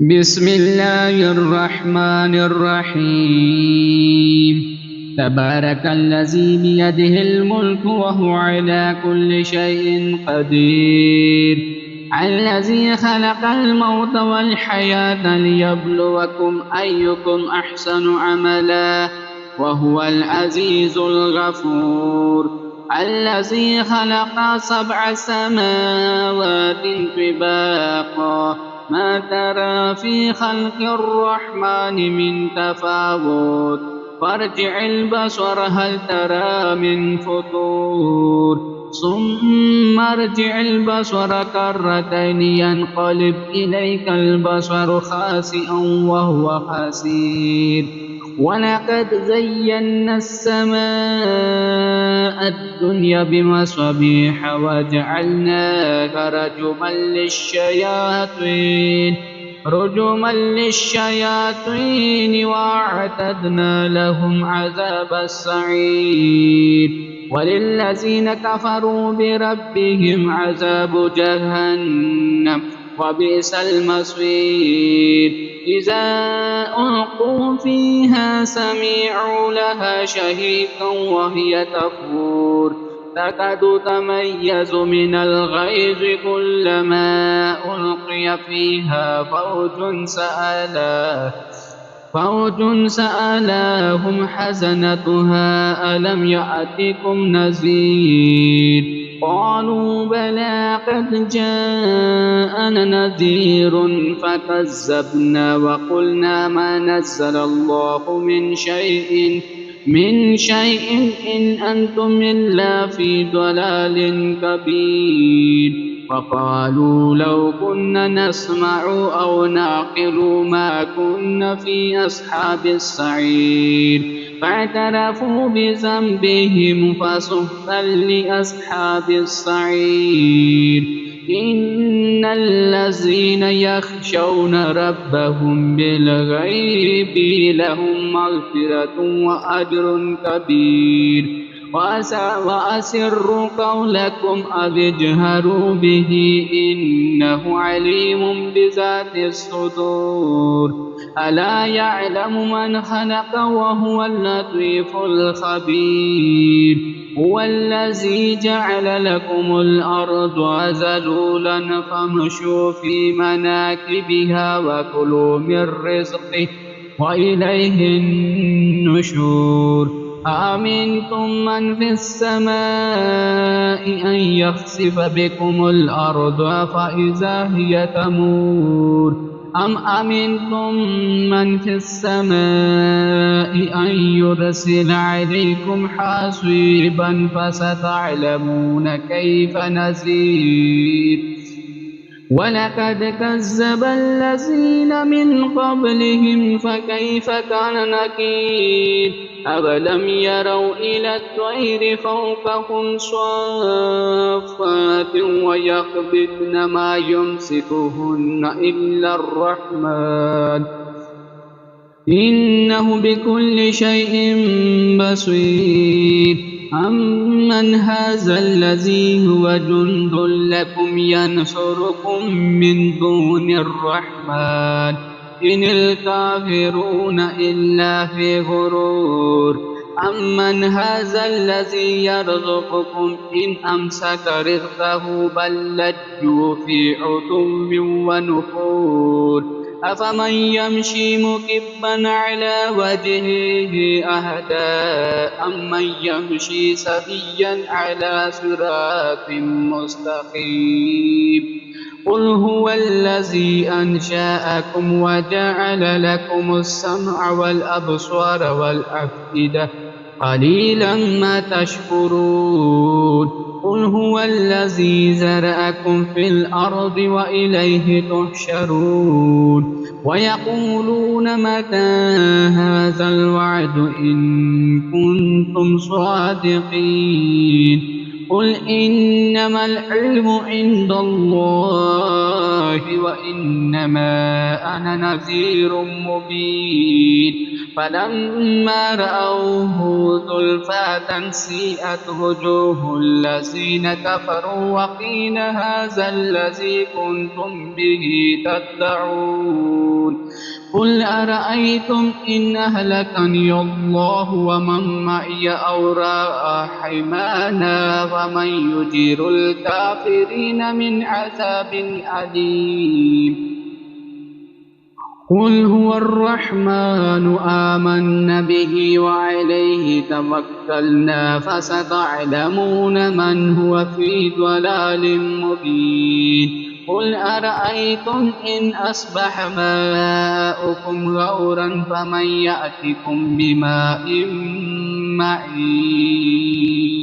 بسم الله الرحمن الرحيم. تبارك الذي بيده الملك وهو على كل شيء قدير. الذي خلق الموت والحياة ليبلوكم أيكم أحسن عملا وهو العزيز الغفور. الذي خلق 7 سماوات طباقا ما ترى في خلق الرحمن من تفاوت فارجع البصر هل ترى من فطور ثم ارجع البصر كرتين ينقلب إليك البصر خاسئا وهو حسير. ولقد زينا السماء الدنيا بمصابيح وجعلناها رجما للشياطين وأعتدنا لهم عذاب السعير. وللذين كفروا بربهم عذاب جهنم وبئس المصير. إذا ألقوا فيها سمعوا لها شهيقا وهي تفور تكاد تميز من الغيظ كلما ألقي فيها فوج سألاهم حسنتها ألم يأتكم نذير قالوا بلى قد جاءنا نذير فكذبنا وقلنا ما نزل الله من شيء إن أنتم إلا في ضلال كبير. وقالوا لو كنا نسمع أو نعقل ما كنا في أصحاب السعير فاعترفوا بذنبهم فسحقا لأصحاب السعير. إن الذين يخشون ربهم بالغيب لهم مغفرة وأجر كبير. وأسروا قولكم أو اجهروا به إنه عليم بذات الصدور. ألا يعلم من خلق وهو اللطيف الخبير. هو الذي جعل لكم الأرض ذلولا فامشوا في مناكبها وكلوا من رزقه وإليه النشور. أأمنتم من في السماء أن يخسف بكم الأرض فإذا هي تمور أم أمنتم من في السماء أن يرسل عليكم حاصبا فستعلمون كيف نذير. ولقد كذب الذين من قبلهم فكيف كان نكير. أولم يروا إلى الطير فوقهم صافات ويقبضن ما يمسكهن إلا الرحمن إنه بكل شيء بصير. أمن هذا الذي هو جند لكم ينصركم من دون الرحمن إن الكافرون إلا في غرور. أمن هذا الذي يرزقكم إن أمسك رزقه بل لجوا في عتو ونفور. أفمن يمشي مكبا على وجهه أهدى أمن يمشي سويا على صراط مستقيم. قل هو الذي أنشأكم وجعل لكم السمع والأبصار والأفئدة قليلا ما تشكرون. قل هو الذي زرعكم في الأرض وإليه تحشرون. ويقولون متى هذا الوعد إن كنتم صادقين. قل إنما العلم عند الله وإنما أنا نذير مبين. فلما رأوه زلفى سيئت وجوه الذين كفروا وقيل هذا الذي كنتم به تدعون قل أرأيتم إن أهلكني الله ومن معي أو رحمنا فمن يجير الكافرين من عذاب أليم قل هو الرحمن آمنا به وعليه توكلنا فستعلمون من هو في ضلال مبين قل أرأيتم إن أصبح ماؤكم غورا فمن يأتكم بماء معين